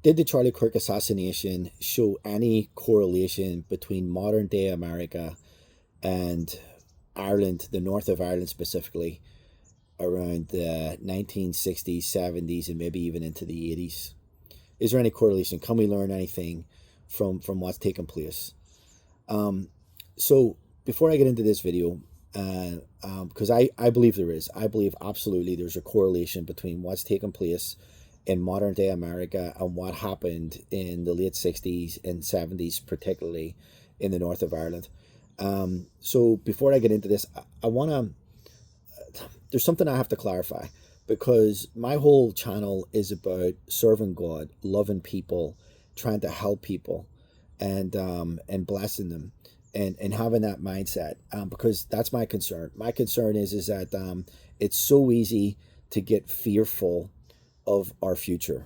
Did the Charlie Kirk assassination show any correlation between modern day America and Ireland, the north of Ireland specifically, around the 1960s, 70s, and maybe even into the 80s? Is there any correlation? Can we learn anything from what's taken place? Um, so before I get into this video, because I believe there is, I believe absolutely there's a correlation between what's taken place in modern day America and what happened in the late 60s and 70s, particularly in the north of Ireland. So before I get into this, I want to, there's something I have to clarify, because my whole channel is about serving God, loving people, trying to help people, and blessing them, and having that mindset, because that's my concern. My concern is that it's so easy to get fearful of our future.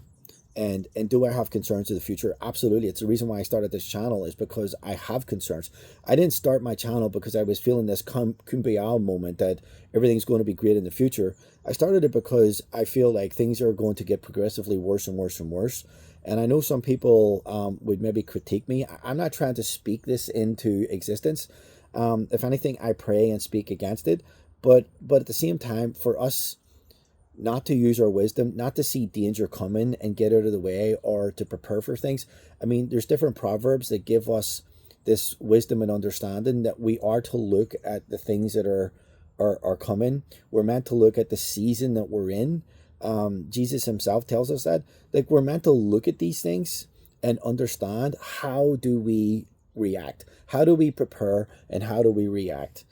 And do I have concerns of the future? Absolutely. It's the reason why I started this channel, is because I have concerns. I didn't start my channel because I was feeling this kumbaya moment that everything's going to be great in the future. I started it because I feel like things are going to get progressively worse and worse and worse. And I know some people would maybe critique me. I'm not trying to speak this into existence. If anything, I pray and speak against it. But at the same time, for us not to use our wisdom, not to see danger coming and get out of the way, or to prepare for things. I mean, there's different proverbs that give us this wisdom and understanding that we are to look at the things that are coming. We're meant to look at the season that we're in. Jesus himself tells us that, like, we're meant to look at these things and understand, how do we react? How do we prepare, and how do we react?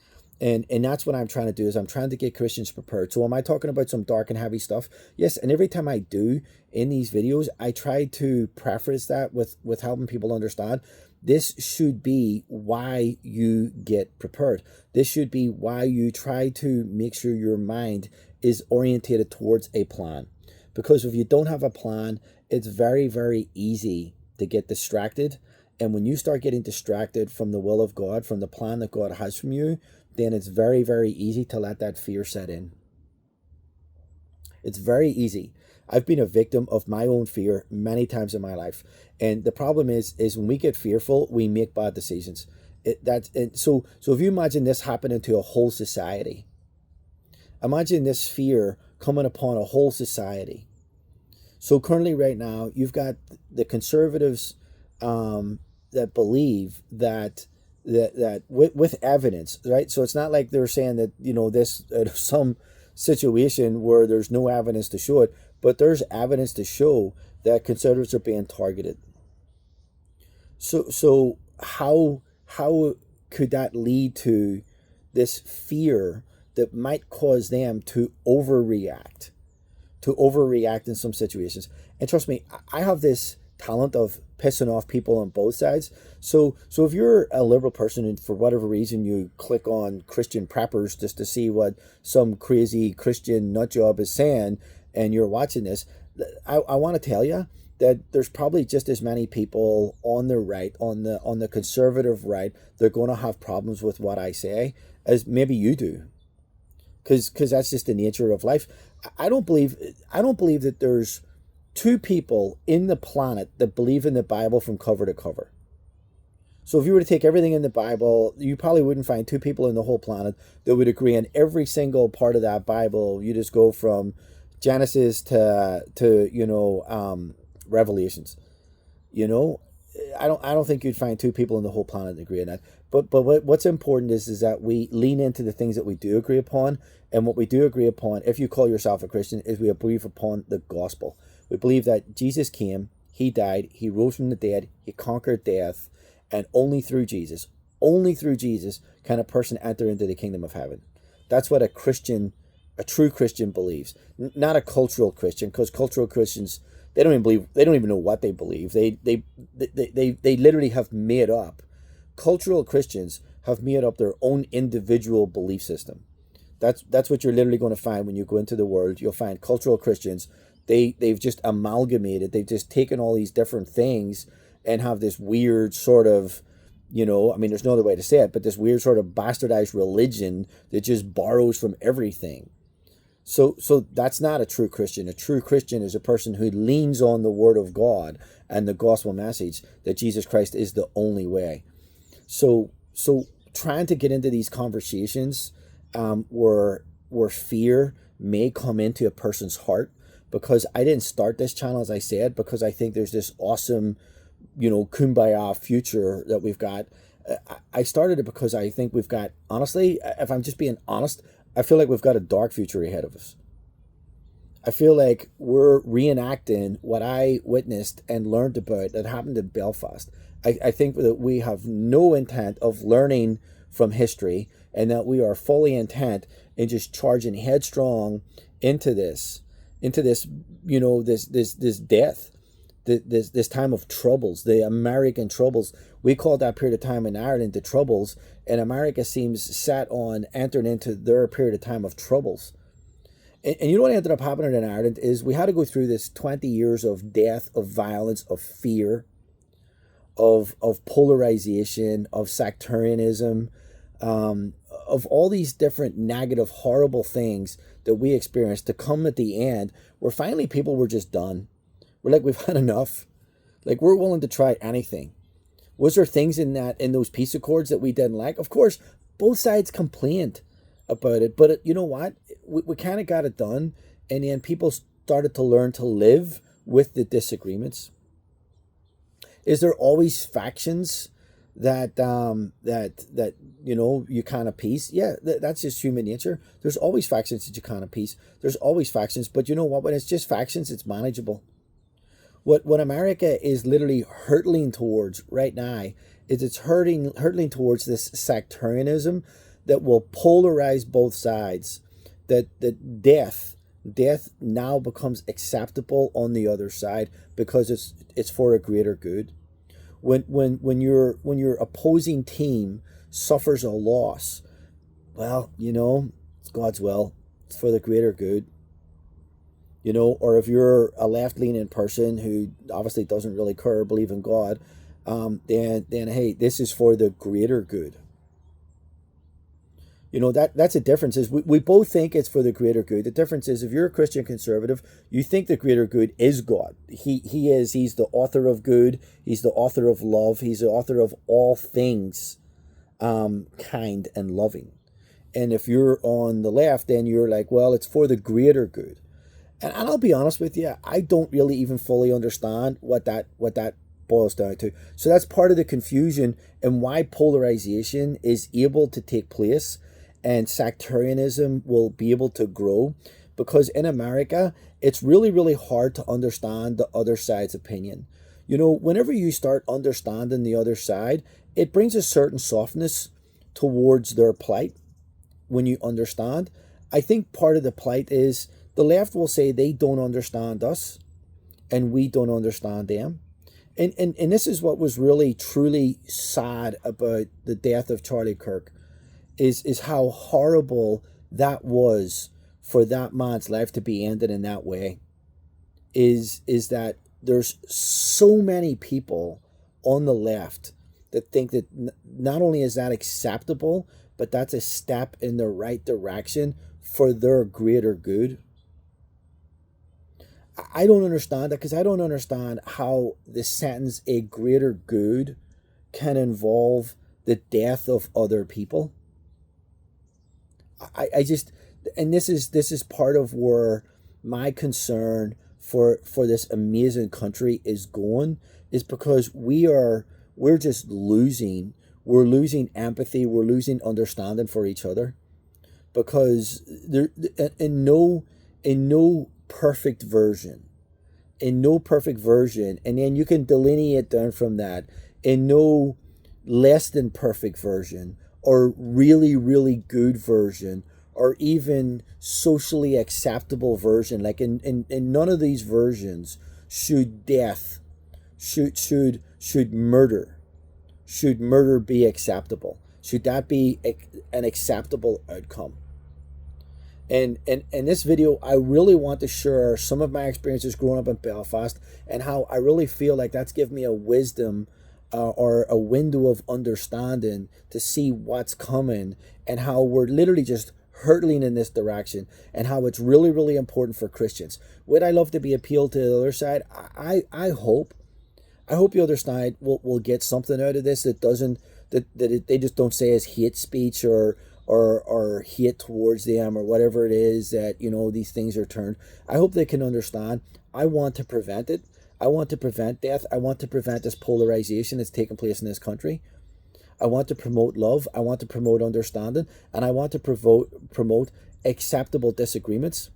And that's what I'm trying to do, is I'm trying to get Christians prepared. So am I talking about some dark and heavy stuff? Yes, and every time I do in these videos, I try to preface that with helping people understand this should be why you get prepared. This should be why you try to make sure your mind is orientated towards a plan. Because if you don't have a plan, it's very, very easy to get distracted. And when you start getting distracted from the will of God, from the plan that God has from you, then it's very, very easy to let that fear set in. It's very easy. I've been a victim of my own fear many times in my life. And the problem is when we get fearful, we make bad decisions. So if you imagine this happening to a whole society, imagine this fear coming upon a whole society. So currently right now, you've got the conservatives that believe that with evidence, right? So it's not like they're saying that, this some situation where there's no evidence to show it, but there's evidence to show that conservatives are being targeted. So how could that lead to this fear that might cause them to overreact in some situations? And trust me, I have this talent of pissing off people on both sides. So if you're a liberal person and for whatever reason you click on Christian preppers just to see what some crazy Christian nutjob is saying, and you're watching this, I want to tell you that there's probably just as many people on the right, on the conservative right, they're going to have problems with what I say as maybe you do, because that's just the nature of life. I don't believe that there's two people in the planet that believe in the Bible from cover to cover. So if you were to take everything in the Bible, you probably wouldn't find two people in the whole planet that would agree on every single part of that Bible. You just go from Genesis to Revelations. I don't think you'd find two people in the whole planet that agree on that. But what's important is that we lean into the things that we do agree upon, and what we do agree upon, if you call yourself a Christian, is we believe upon the gospel. We believe that Jesus came, he died, he rose from the dead, he conquered death, and only through Jesus can a person enter into the kingdom of heaven. That's what a true Christian believes. Not a cultural Christian, because cultural Christians, they don't even know what they believe. They literally have made up. Cultural Christians have made up their own individual belief system. That's what you're literally going to find when you go into the world. You'll find cultural Christians. They've just amalgamated. They've just taken all these different things and have this weird sort of, there's no other way to say it, but this weird sort of bastardized religion that just borrows from everything. So that's not a true Christian. A true Christian is a person who leans on the word of God and the gospel message that Jesus Christ is the only way. So trying to get into these conversations where fear may come into a person's heart, because I didn't start this channel, as I said, because I think there's this awesome, kumbaya future that we've got. I started it because I think we've got, honestly, if I'm just being honest, I feel like we've got a dark future ahead of us. I feel like we're reenacting what I witnessed and learned about that happened in Belfast. I think that we have no intent of learning from history, and that we are fully intent in just charging headstrong into this, this death, this time of troubles, the American troubles. We call that period of time in Ireland the troubles, and America seems set on entering into their period of time of troubles. And you know what ended up happening in Ireland is we had to go through this 20 years of death, of violence, of fear, of polarization, of sectarianism, of all these different negative, horrible things that we experienced, to come at the end where finally people were just done. We're like, we've had enough. Like, we're willing to try anything. Was there things in those peace accords that we didn't like? Of course, both sides complained about it, but you know what? We kind of got it done, and then people started to learn to live with the disagreements. Is there always factions that you can't appease? Yeah, that's just human nature. There's always factions that you can't appease. There's always factions, but you know what? When it's just factions, it's manageable. What America is literally hurtling towards right now is it's hurtling towards this sectarianism that will polarize both sides. That death now becomes acceptable on the other side because it's for a greater good. When your opposing team suffers a loss, well, it's God's will. It's for the greater good. Or if you're a left-leaning person who obviously doesn't really care or believe in God, then hey, this is for the greater good. That's a difference. Is we both think it's for the greater good. The difference is, if you're a Christian conservative, you think the greater good is God. He's the author of good. He's the author of love. He's the author of all things kind and loving. And if you're on the left, then you're like, well, it's for the greater good. And I'll be honest with you, I don't really even fully understand what that boils down to. So that's part of the confusion and why polarization is able to take place and sectarianism will be able to grow, because in America, it's really, really hard to understand the other side's opinion. Whenever you start understanding the other side, it brings a certain softness towards their plight. When you understand, I think part of the plight is the left will say they don't understand us and we don't understand them. And this is what was really, truly sad about the death of Charlie Kirk, is how horrible that was for that man's life to be ended in that way. Is that there's so many people on the left that think that not only is that acceptable, but that's a step in the right direction for their greater good. I don't understand that, because I don't understand how the sentence "a greater good" can involve the death of other people. I just, and this is part of where my concern for this amazing country is going, is because we're just losing. We're losing empathy. We're losing understanding for each other, because there in no perfect version, and then you can delineate down from that, in no less than perfect version, or really, really good version, or even socially acceptable version. Like in none of these versions should murder be acceptable. Should that be an acceptable outcome? And in this video, I really want to share some of my experiences growing up in Belfast, and how I really feel like that's given me a wisdom or a window of understanding to see what's coming, and how we're literally just hurtling in this direction, and how it's really, really important for Christians. Would I love to be appealed to the other side? I hope. I hope the other side will get something out of this that doesn't, they just don't say as hate speech or hate towards them or whatever it is that, these things are turned. I hope they can understand. I want to prevent it. I want to prevent death. I want to prevent this polarization that's taking place in this country. I want to promote love. I want to promote understanding. And I want to promote acceptable disagreements.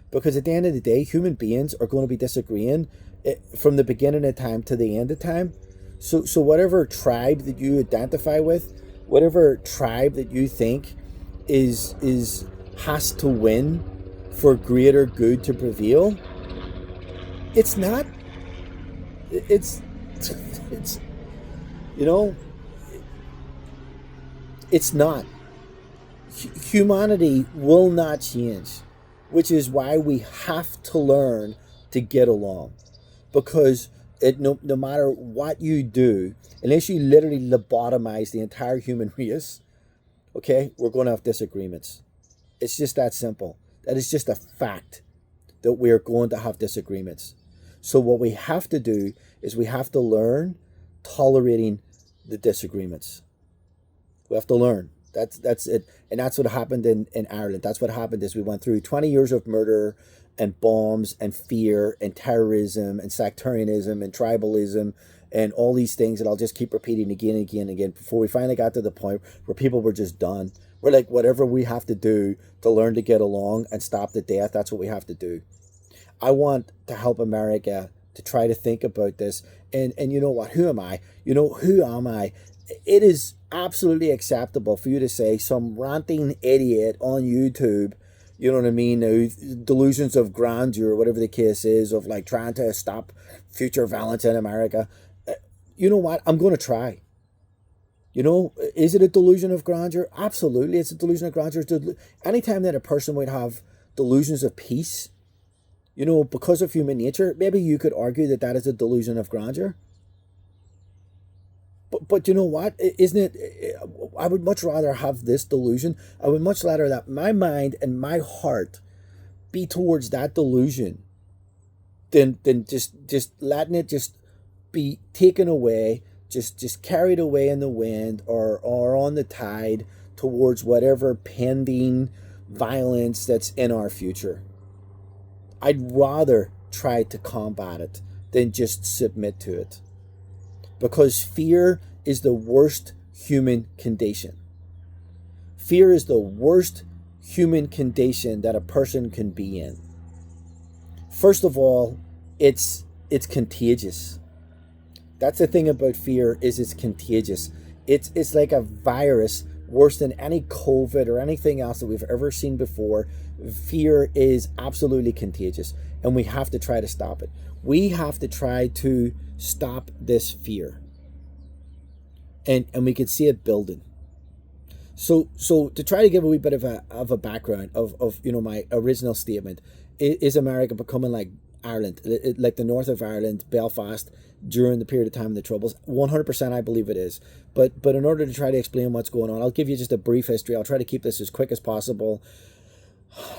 Because at the end of the day, human beings are going to be disagreeing from the beginning of time to the end of time. So whatever tribe that you identify with, whatever tribe that you think is has to win for greater good to prevail, it's not. It's it's not. Humanity will not change, which is why we have to learn to get along. Because no matter what you do, unless you literally lobotomize the entire human race, okay, we're going to have disagreements. It's just that simple. That is just a fact that we're going to have disagreements. So what we have to do is we have to learn tolerating the disagreements. We have to learn. That's it. And that's what happened in Ireland. That's what happened is we went through 20 years of murder and bombs and fear and terrorism and sectarianism and tribalism and all these things that I'll just keep repeating again and again and again before we finally got to the point where people were just done. We're like, whatever we have to do to learn to get along and stop the death, that's what we have to do. I want to help America to try to think about this. And you know what? Who am I? Who am I? It is absolutely acceptable for you to say some ranting idiot on YouTube, you know what I mean, delusions of grandeur, whatever the case is, of like trying to stop future violence in America. You know what? I'm going to try. Is it a delusion of grandeur? Absolutely, it's a delusion of grandeur. Anytime that a person would have delusions of peace, because of human nature, maybe you could argue that that is a delusion of grandeur. But you know what? Isn't it? I would much rather have this delusion. I would much rather that my mind and my heart be towards that delusion than just letting it just be taken away, just carried away in the wind or on the tide towards whatever pending violence that's in our future. I'd rather try to combat it than just submit to it. Because fear is the worst human condition. Fear is the worst human condition that a person can be in. First of all, it's contagious. That's the thing about fear, is it's contagious. It's like a virus worse than any COVID or anything else that we've ever seen before. Fear is absolutely contagious, and we have to try to stop it. We have to try to stop this fear. And we can see it building. So to try to give a wee bit of a background of my original statement, is America becoming like Ireland, like the north of Ireland, Belfast, during the period of time of the Troubles? 100% I believe it is. But in order to try to explain what's going on, I'll give you just a brief history. I'll try to keep this as quick as possible.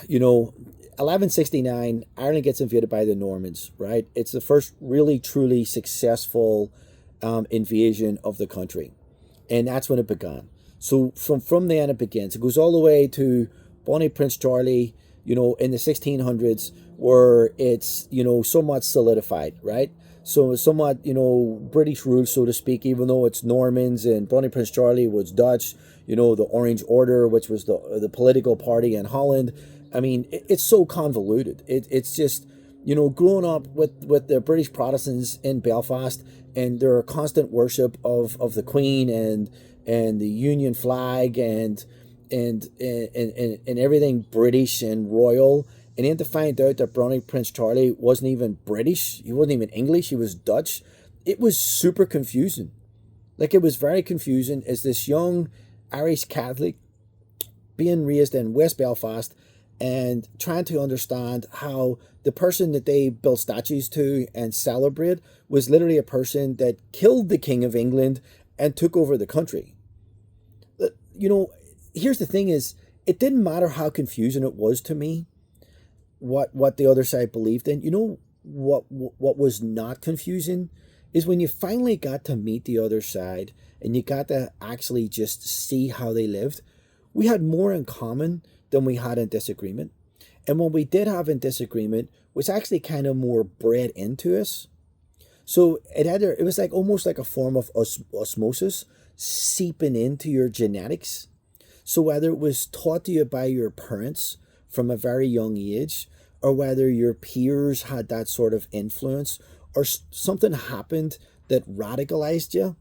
1169, Ireland gets invaded by the Normans, right? It's the first really, truly successful invasion of the country. And that's when it began. So from then it begins. It goes all the way to Bonnie Prince Charlie, in the 1600s, where it's, somewhat solidified, right? So somewhat, British rule, so to speak, even though it's Normans, and Bonnie Prince Charlie was Dutch, the Orange Order, which was the political party in Holland. I mean, it's so convoluted. It's just, growing up with the British Protestants in Belfast, and their constant worship of the Queen and the Union flag and everything British and royal, and then to find out that Bonnie Prince Charlie wasn't even British, he wasn't even English, he was Dutch. It was super confusing. Like, it was very confusing as this young Irish Catholic being raised in West Belfast and trying to understand how the person that they built statues to and celebrate was literally a person that killed the King of England and took over the country. Here's the thing is, it didn't matter how confusing it was to me what the other side believed in. You know what was not confusing is when you finally got to meet the other side and you got to actually just see how they lived. We had more in common than we had in disagreement. And what we did have in disagreement was actually kind of more bred into us. So it was like almost like a form of osmosis seeping into your genetics. So whether it was taught to you by your parents from a very young age, or whether your peers had that sort of influence, or something happened that radicalized you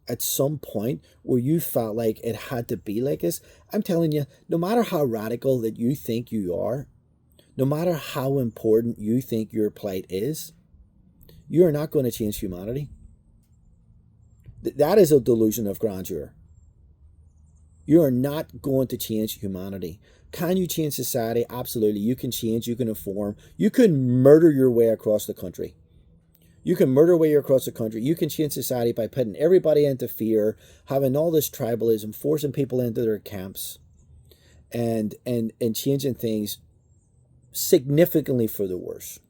at some point where you felt like it had to be like this, I'm telling you, no matter how radical that you think you are, no matter how important you think your plight is, you are not going to change humanity. That is a delusion of grandeur. You are not going to change humanity. Can you change society? Absolutely. You can change, you can inform, you can murder your way across the country. You can murder your way across the country. You can change society by putting everybody into fear, having all this tribalism, forcing people into their camps, and changing things significantly for the worse.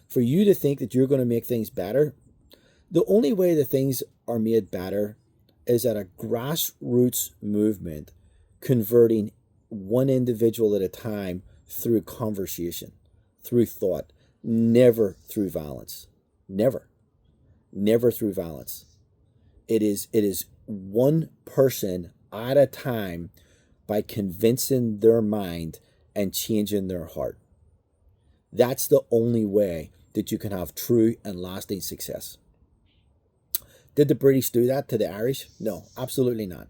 For you to think that you're going to make things better, the only way that things are made better is at a grassroots movement, converting one individual at a time through conversation, through thought, never through violence. Never through violence. It is one person at a time by convincing their mind and changing their heart. That's the only way that you can have true and lasting success. Did the British do that to the Irish? No, absolutely not.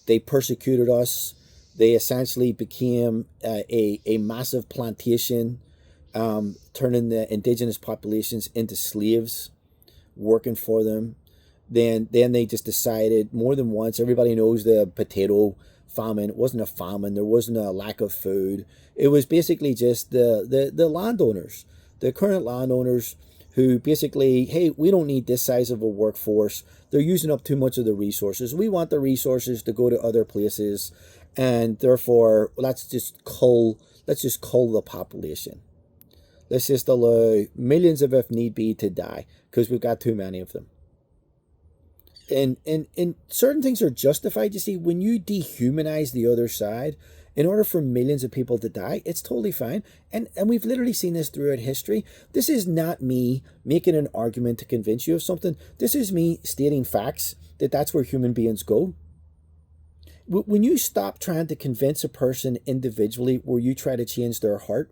They persecuted us. They essentially became a massive plantation, turning the indigenous populations into slaves, working for them. Then they just decided more than once. Everybody knows the potato famine. It wasn't a famine. There wasn't a lack of food. It was basically just the landowners, the current landowners, who basically, hey, we don't need this size of a workforce. They're using up too much of the resources. We want the resources to go to other places, and therefore let's just cull the population. Let's just allow millions of, if need be, to die because we've got too many of them. And certain things are justified. You see, when you dehumanize the other side, in order for millions of people to die, it's totally fine. And we've literally seen this throughout history. This is not me making an argument to convince you of something. This is me stating facts, that that's where human beings go. When you stop trying to convince a person individually, where you try to change their heart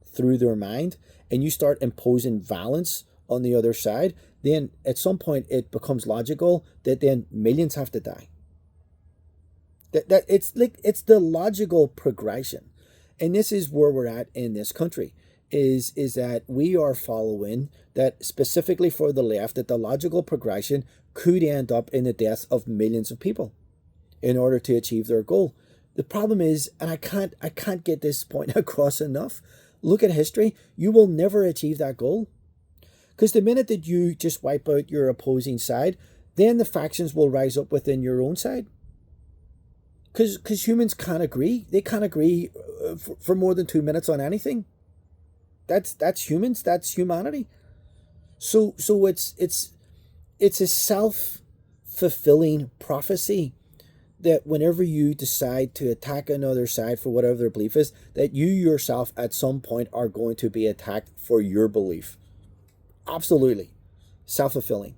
through their mind, and you start imposing violence on the other side, then at some point it becomes logical that then millions have to die. That it's the logical progression. And this is where we're at in this country, is that we are following that, specifically for the left, that the logical progression could end up in the death of millions of people in order to achieve their goal. The problem is, and I can't get this point across enough, look at history, you will never achieve that goal. Because the minute that you just wipe out your opposing side, then the factions will rise up within your own side. Because humans can't agree. They can't agree for more than 2 minutes on anything. That's humans. That's humanity. So it's a self-fulfilling prophecy that whenever you decide to attack another side for whatever their belief is, that you yourself at some point are going to be attacked for your belief. Absolutely. Self-fulfilling.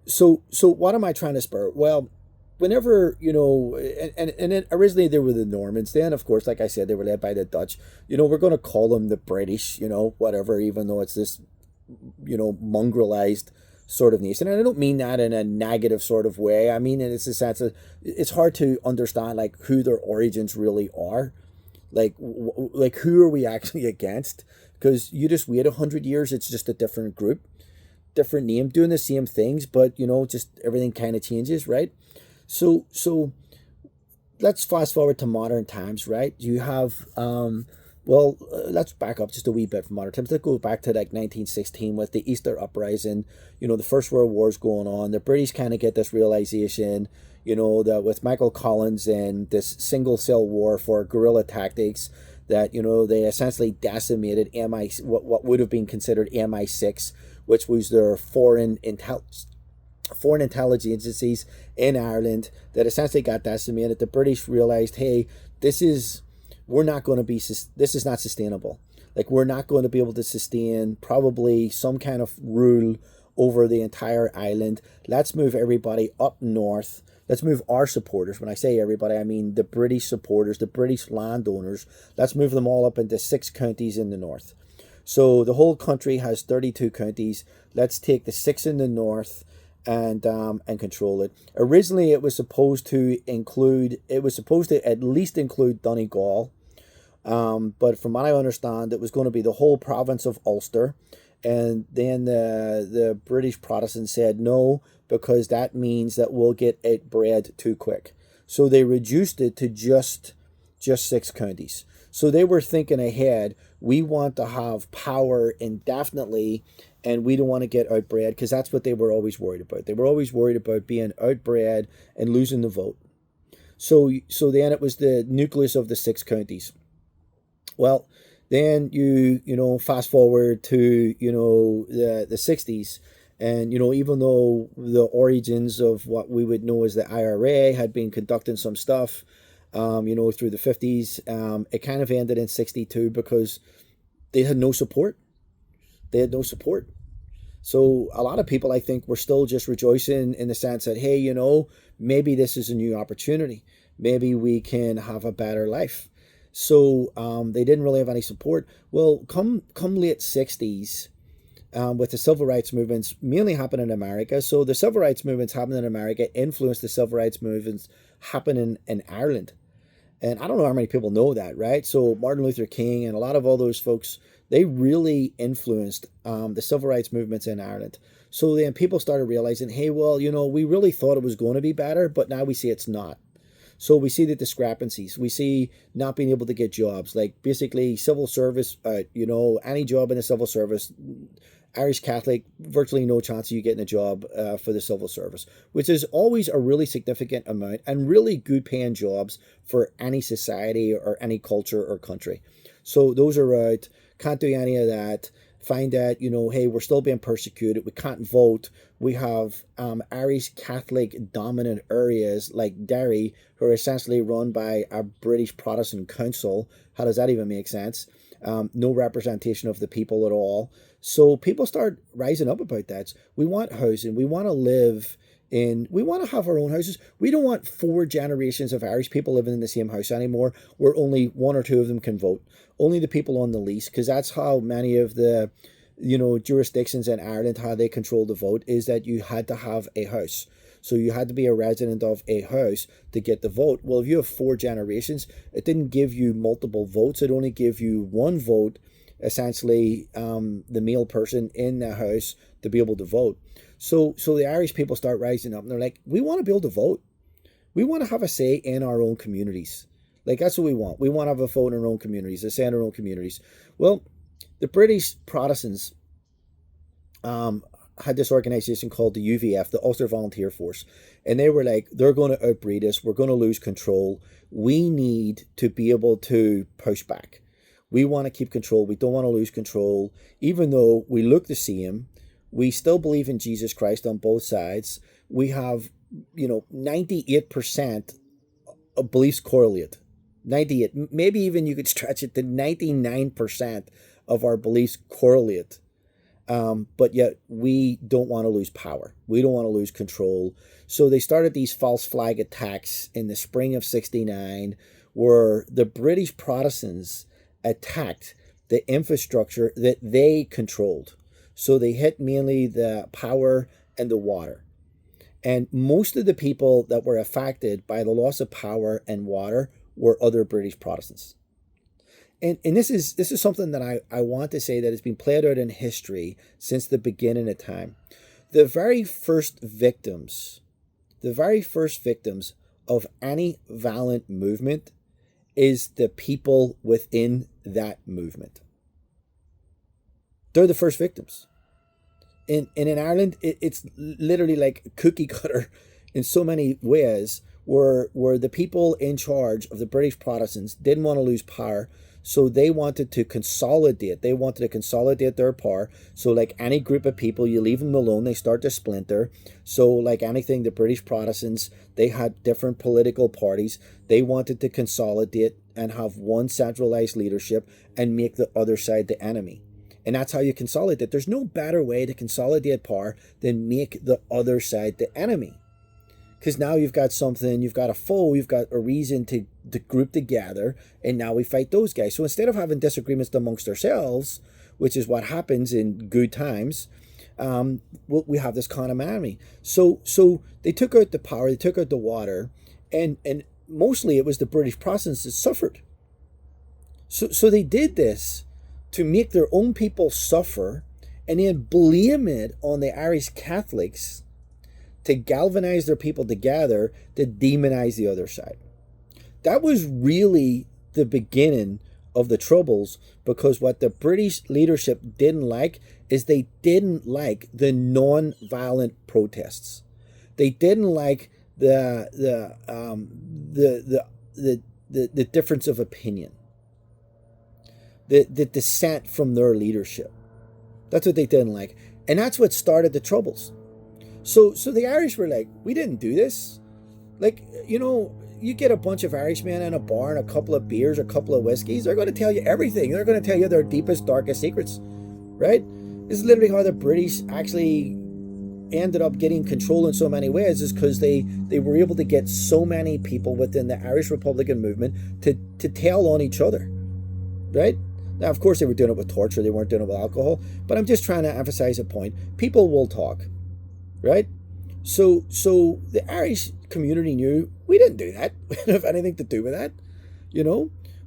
So what am I trying to spur? Well, whenever, and then originally they were the Normans. Then, of course, like I said, they were led by the Dutch. We're going to call them the British, whatever, even though it's this, mongrelized sort of nation. And I don't mean that in a negative sort of way. I mean, it's a sense of, it's hard to understand, like, who their origins really are. Like who are we actually against? Because you just wait 100 years, it's just a different group, different name, doing the same things, but, just everything kind of changes, right? So let's fast forward to modern times, right? You have Well, let's back up just a wee bit from modern times. Let's go back to like 1916 with the Easter Uprising. The First World War's going on. The British kind of get this realization, that with Michael Collins and this single cell war for guerrilla tactics, that, they essentially decimated what would have been considered MI6, which was their foreign intelligence agencies in Ireland, that essentially got decimated. The British realized, hey, this is not sustainable. Like, we're not going to be able to sustain probably some kind of rule over the entire island. Let's move everybody up north. Let's move our supporters. When I say everybody, I mean the British supporters, the British landowners. Let's move them all up into 6 counties in the north. So the whole country has 32 counties. Let's take the 6 in the north and control it. Originally, it was supposed to at least include Donegal. But from what I understand, it was going to be the whole province of Ulster. And then the British Protestants said no, because that means that we'll get it bred too quick. So they reduced it to just 6 counties. So they were thinking ahead. We want to have power indefinitely, and we don't want to get outbred, because that's what they were always worried about. They were always worried about being outbred and losing the vote. So then it was the nucleus of the 6 counties. Well, then you fast forward to the 60s, and even though the origins of what we would know as the IRA had been conducting some stuff through the 50s, it kind of ended in 62 because they had no support. So a lot of people, I think, were still just rejoicing in the sense that, hey, maybe this is a new opportunity. Maybe we can have a better life. So they didn't really have any support. Well, come late 60s, with the civil rights movements mainly happening in America. So the civil rights movements happening in America influenced the civil rights movements happening in Ireland. And I don't know how many people know that, right? So Martin Luther King and a lot of all those folks, they really influenced the civil rights movements in Ireland. So then people started realizing, hey, well, we really thought it was going to be better, but now we see it's not. So we see the discrepancies. We see not being able to get jobs, like basically civil service, any job in the civil service, Irish Catholic, virtually no chance of you getting a job for the civil service, which is always a really significant amount and really good paying jobs for any society or any culture or country. So those are out, can't do any of that. Find out, hey, we're still being persecuted. We can't vote. We have Irish Catholic dominant areas like Derry, who are essentially run by a British Protestant council. How does that even make sense? No representation of the people at all. So people start rising up about that. We want housing. We want to we want to have our own houses. We don't want 4 generations of Irish people living in the same house anymore, where only 1 or 2 of them can vote. Only the people on the lease, because that's how many of the jurisdictions in Ireland, how they control the vote, is that you had to have a house. So you had to be a resident of a house to get the vote. Well, if you have 4 generations, it didn't give you multiple votes. It only gave you 1 vote, essentially the male person in the house to be able to vote. So the Irish people start rising up, and they're like, we want to be able to vote. We want to have a say in our own communities. Like, that's what we want. We want to have a vote in our own communities, a say in our own communities. Well, the British Protestants had this organization called the UVF, the Ulster Volunteer Force. And they were like, they're going to outbreed us. We're going to lose control. We need to be able to push back. We want to keep control. We don't want to lose control. Even though we look the same, we still believe in Jesus Christ on both sides. We have, 98% of beliefs correlate. 98, maybe even you could stretch it to 99% of our beliefs correlate. But yet we don't want to lose power. We don't want to lose control. So they started these false flag attacks in the spring of 69, where the British Protestants attacked the infrastructure that they controlled. So they hit mainly the power and the water. And most of the people that were affected by the loss of power and water were other British Protestants. And this is something that I want to say that has been played out in history since the beginning of time. The very first victims of any violent movement is the people within that movement. They're the first victims. And in Ireland, it's literally like cookie cutter in so many ways, where the people in charge of the British Protestants didn't want to lose power, so they wanted to consolidate. They wanted to consolidate their power. So like any group of people, you leave them alone, they start to splinter. So like anything, the British Protestants, they had different political parties. They wanted to consolidate and have one centralized leadership and make the other side the enemy. And that's how you consolidate. There's no better way to consolidate power than make the other side the enemy. Because now you've got something, you've got a foe, you've got a reason to group together, and now we fight those guys. So instead of having disagreements amongst ourselves, which is what happens in good times, we have this common enemy. So they took out the power, they took out the water, and mostly it was the British Protestants that suffered. So they did this to make their own people suffer, and then blame it on the Irish Catholics to galvanize their people together to demonize the other side. That was really the beginning of the Troubles, because what the British leadership didn't like is they didn't like the non-violent protests. They didn't like the difference of opinion, the dissent from their leadership. That's what they didn't like, and that's what started the Troubles. So the Irish were like, we didn't do this. Like, you get a bunch of Irishmen in a bar and a couple of beers, a couple of whiskeys, they're going to tell you everything. They're going to tell you their deepest, darkest secrets, right? This is literally how the British actually ended up getting control in so many ways, is because they were able to get so many people within the Irish Republican movement to tell on each other, right? Now, of course, they were doing it with torture. They weren't doing it with alcohol. But I'm just trying to emphasize a point. People will talk. Right? So the Irish community knew we didn't do that. We didn't have anything to do with that,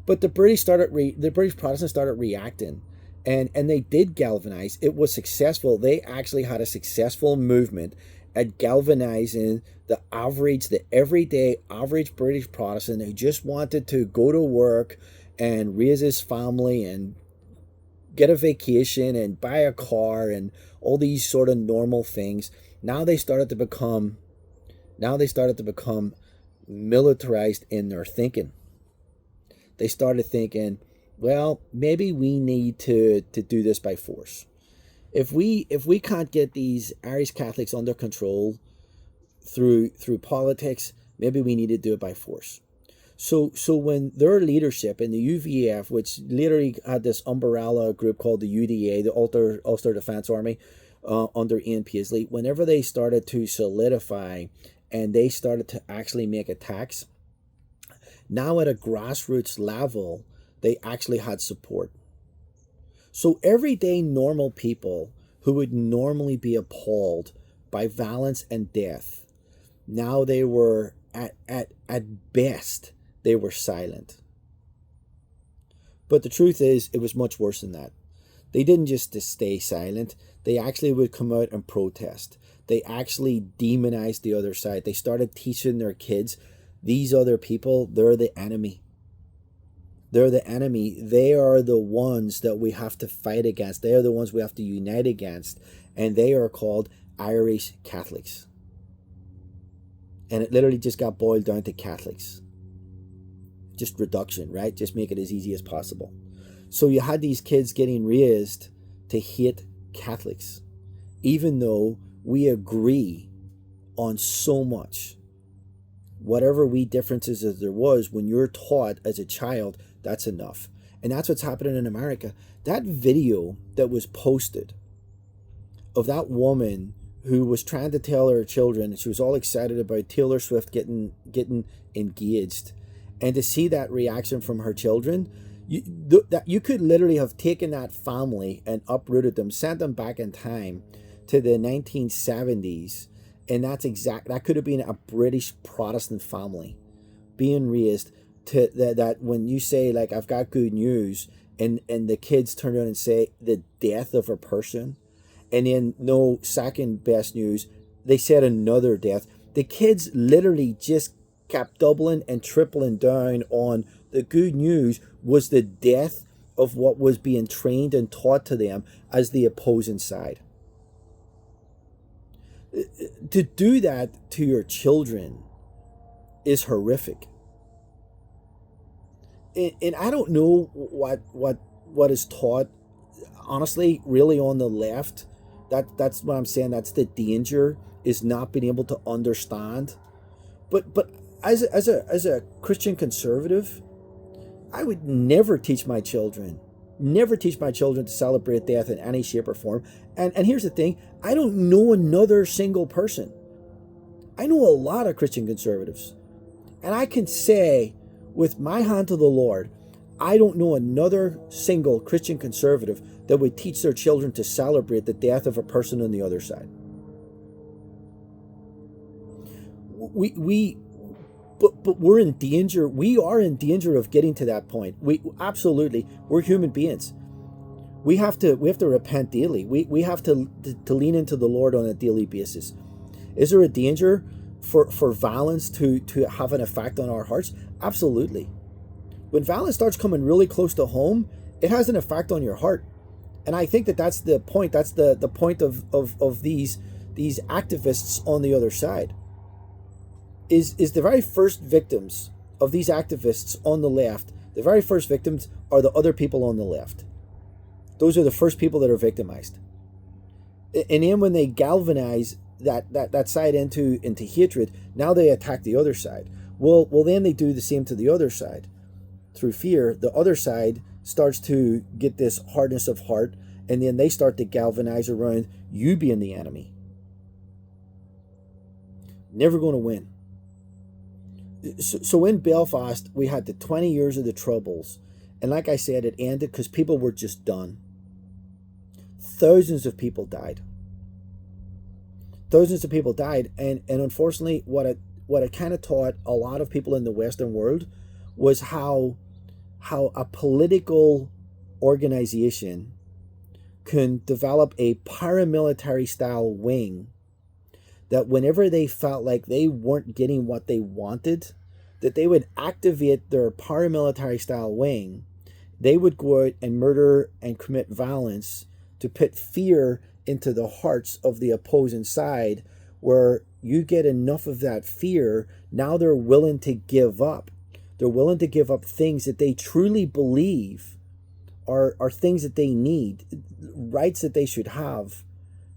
But the British Protestants started reacting, and they did galvanize. It was successful. They actually had a successful movement at galvanizing the everyday average British Protestant who just wanted to go to work and raise his family and get a vacation and buy a car and all these sort of normal things. Now they started to become militarized in their thinking. They started thinking, well, maybe we need to do this by force. If we can't get these Irish Catholics under control through politics, maybe we need to do it by force. So when their leadership in the UVF, which literally had this umbrella group called the UDA, the Ulster Defence Army, under Ian Paisley, whenever they started to solidify and they started to actually make attacks, now at a grassroots level, they actually had support. So everyday normal people who would normally be appalled by violence and death, now they were at best, they were silent. But the truth is, it was much worse than that. They didn't just stay silent. They actually would come out and protest. They actually demonized the other side. They started teaching their kids, these other people, they're the enemy. They're the enemy. They are the ones that we have to fight against. They are the ones we have to unite against. And they are called Irish Catholics. And it literally just got boiled down to Catholics. Just reduction, right? Just make it as easy as possible. So you had these kids getting raised to hate Catholics, even though we agree on so much. Whatever differences as there was, when you're taught as a child, that's enough. And that's what's happening in America. That video that was posted of that woman who was trying to tell her children, she was all excited about Taylor Swift getting engaged, and to see that reaction from her children, you could literally have taken that family and uprooted them, sent them back in time to the 1970s, and that could have been a British Protestant family being raised to that when you say, like, I've got good news, and the kids turn around and say the death of a person, and then no, second best news, they said another death. The kids literally just kept doubling and tripling down on The good news was the death of what was being trained and taught to them as the opposing side. To do that to your children is horrific. And I don't know what is taught, honestly, really on the left. That's what I'm saying. That's the danger, is not being able to understand. But as a Christian conservative, I would never teach my children to celebrate death in any shape or form. And here's the thing, I don't know another single person. I know a lot of Christian conservatives. And I can say with my hand to the Lord, I don't know another single Christian conservative that would teach their children to celebrate the death of a person on the other side. But we're in danger. We are in danger of getting to that point. We're human beings. We have to repent daily. We have to lean into the Lord on a daily basis. Is there a danger for violence to have an effect on our hearts? Absolutely. When violence starts coming really close to home, it has an effect on your heart. And I think that's the point. That's the point of these activists on the other side. Is the very first victims of these activists on the left, the very first victims are the other people on the left. Those are the first people that are victimized. And then when they galvanize that side into hatred, now they attack the other side. Well, then they do the same to the other side. Through fear, the other side starts to get this hardness of heart, and then they start to galvanize around you being the enemy. Never going to win. So in Belfast, we had the 20 years of the Troubles. And like I said, it ended because people were just done. Thousands of people died. And unfortunately, what it kind of taught a lot of people in the Western world was how a political organization can develop a paramilitary style wing that whenever they felt like they weren't getting what they wanted, that they would activate their paramilitary style wing. They would go out and murder and commit violence to put fear into the hearts of the opposing side, where you get enough of that fear, now they're willing to give up. They're willing to give up things that they truly believe are things that they need, rights that they should have,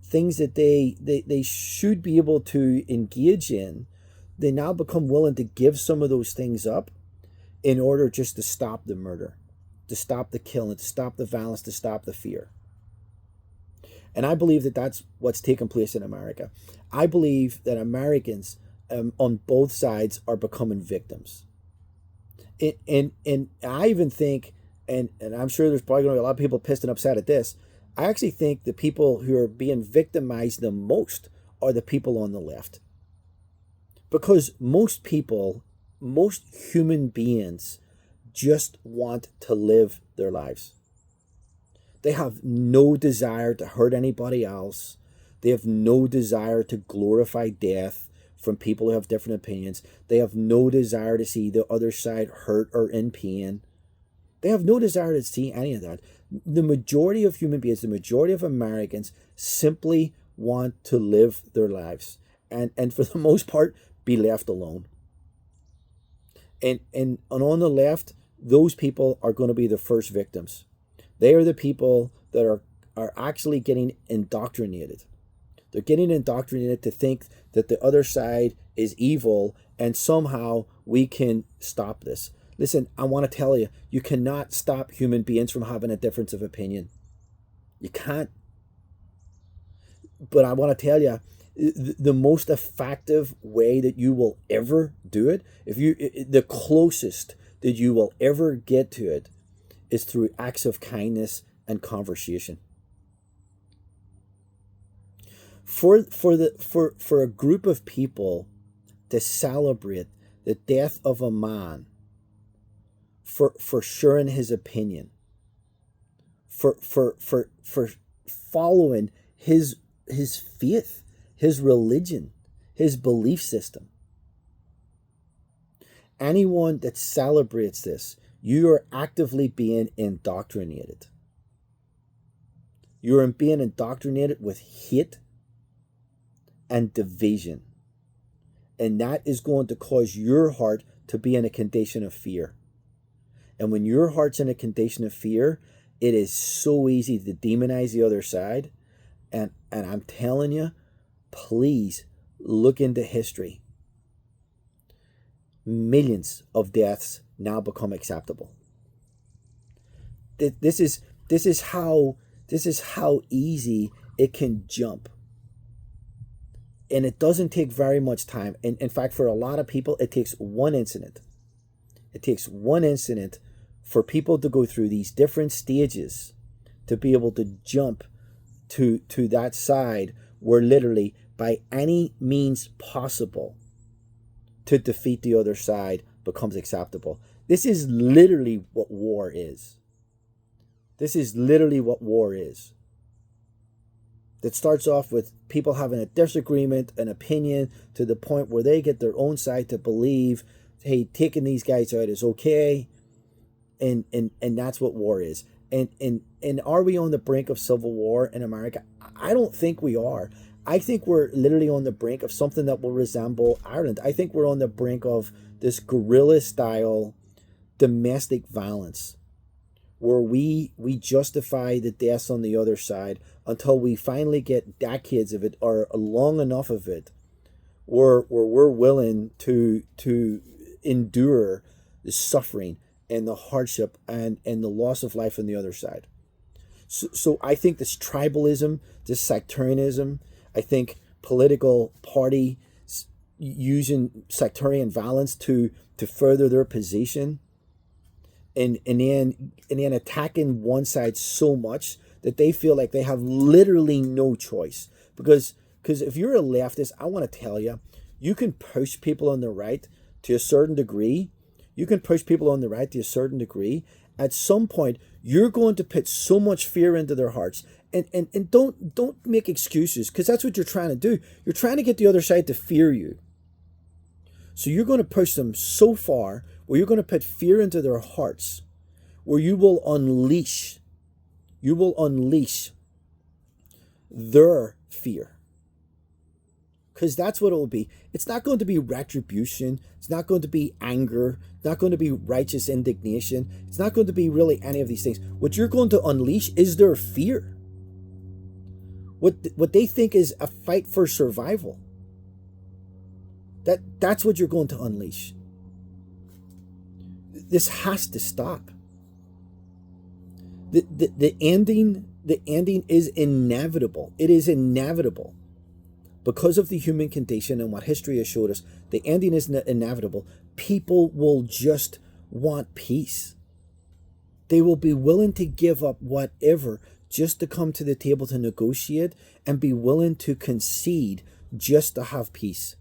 things that they should be able to engage in. They now become willing to give some of those things up in order just to stop the murder, to stop the killing, to stop the violence, to stop the fear. And I believe that that's what's taken place in America. I believe that Americans on both sides are becoming victims. And I even think, and I'm sure there's probably going to be a lot of people pissed and upset at this, I actually think the people who are being victimized the most are the people on the left. Because most human beings just want to live their lives. They have no desire to hurt anybody else. They have no desire to glorify death from people who have different opinions. They have no desire to see the other side hurt or in pain. They have no desire to see any of that. The majority of human beings, the majority of Americans simply want to live their lives. And for the most part, be left alone. And on the left, those people are going to be the first victims. They are the people that are actually getting indoctrinated. They're getting indoctrinated to think that the other side is evil and somehow we can stop this. Listen, I want to tell you, you cannot stop human beings from having a difference of opinion. You can't. But I want to tell you, the most effective way that you will ever do it, the closest that you will ever get to it, is through acts of kindness and conversation. For a group of people to celebrate the death of a man for sharing his opinion, for following his faith, his religion, his belief system. Anyone that celebrates this You are actively being indoctrinated. You are being indoctrinated with hate and division. And that is going to cause your heart to be in a condition of fear. And when your heart's in a condition of fear, it is so easy to demonize the other side. And I'm telling you, please look into history. Millions of deaths now become acceptable. This is how easy it can jump. And it doesn't take very much time. And in fact, for a lot of people, it takes one incident. It takes one incident for people to go through these different stages to be able to jump to that side where literally by any means possible to defeat the other side becomes acceptable. This is literally what war is. This is literally what war is. That starts off with people having a disagreement, an opinion, to the point where they get their own side to believe, hey, taking these guys out is okay. And that's what war is. And are we on the brink of civil war in America? I don't think we are. I think we're literally on the brink of something that will resemble Ireland. I think we're on the brink of this guerrilla style domestic violence where we justify the deaths on the other side until we finally get decades of it or long enough of it where we're willing to endure the suffering and the hardship and the loss of life on the other side. So I think this tribalism, this sectarianism, I think political party using sectarian violence to further their position and then attacking one side so much that they feel like they have literally no choice. Because if you're a leftist, I want to tell you, you can push people on the right to a certain degree. You can push people on the right to a certain degree. At some point, you're going to put so much fear into their hearts. And don't make excuses, because that's what you're trying to do. You're trying to get the other side to fear you. So you're going to push them so far where you're going to put fear into their hearts, where you will unleash their fear. Because that's what it will be. It's not going to be retribution. It's not going to be anger. It's not going to be righteous indignation. It's not going to be really any of these things. What you're going to unleash is their fear. What they think is a fight for survival. That's what you're going to unleash. This has to stop. The ending is inevitable. It is inevitable. Because of the human condition and what history has showed us, the ending is inevitable. People will just want peace. They will be willing to give up whatever just to come to the table to negotiate and be willing to concede just to have peace.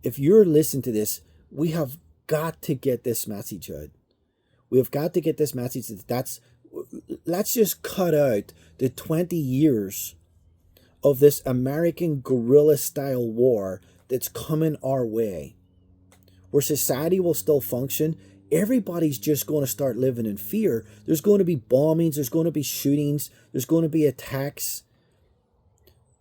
If you're listening to this, we have got to get this message out. We have got to get this message. Let's just cut out the 20 years of this American guerrilla style war that's coming our way, where society will still function. Everybody's just going to start living in fear. There's going to be bombings, there's going to be shootings, there's going to be attacks.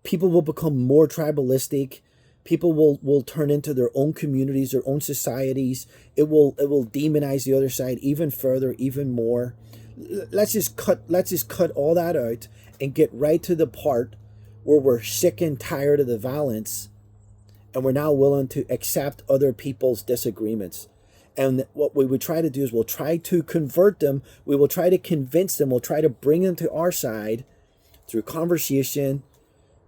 People will become more tribalistic. People will turn into their own communities, their own societies. It will demonize the other side even further, even more. Let's just cut all that out and get right to the part where we're sick and tired of the violence and we're now willing to accept other people's disagreements. And what we would try to do is we'll try to convert them. We will try to convince them. We'll try to bring them to our side through conversation,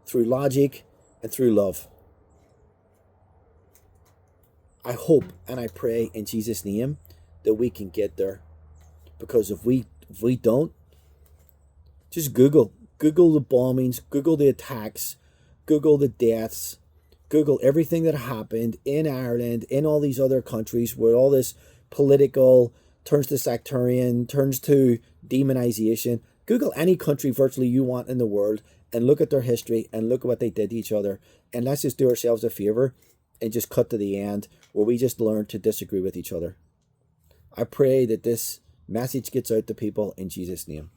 through logic, and through love. I hope and I pray in Jesus' name that we can get there. Because if we don't, just Google the bombings, Google the attacks, Google the deaths, Google everything that happened in Ireland, in all these other countries where all this political turns to sectarian, turns to demonization. Google any country virtually you want in the world and look at their history and look at what they did to each other. And let's just do ourselves a favor and just cut to the end where we just learn to disagree with each other. I pray that this message gets out to people in Jesus' name.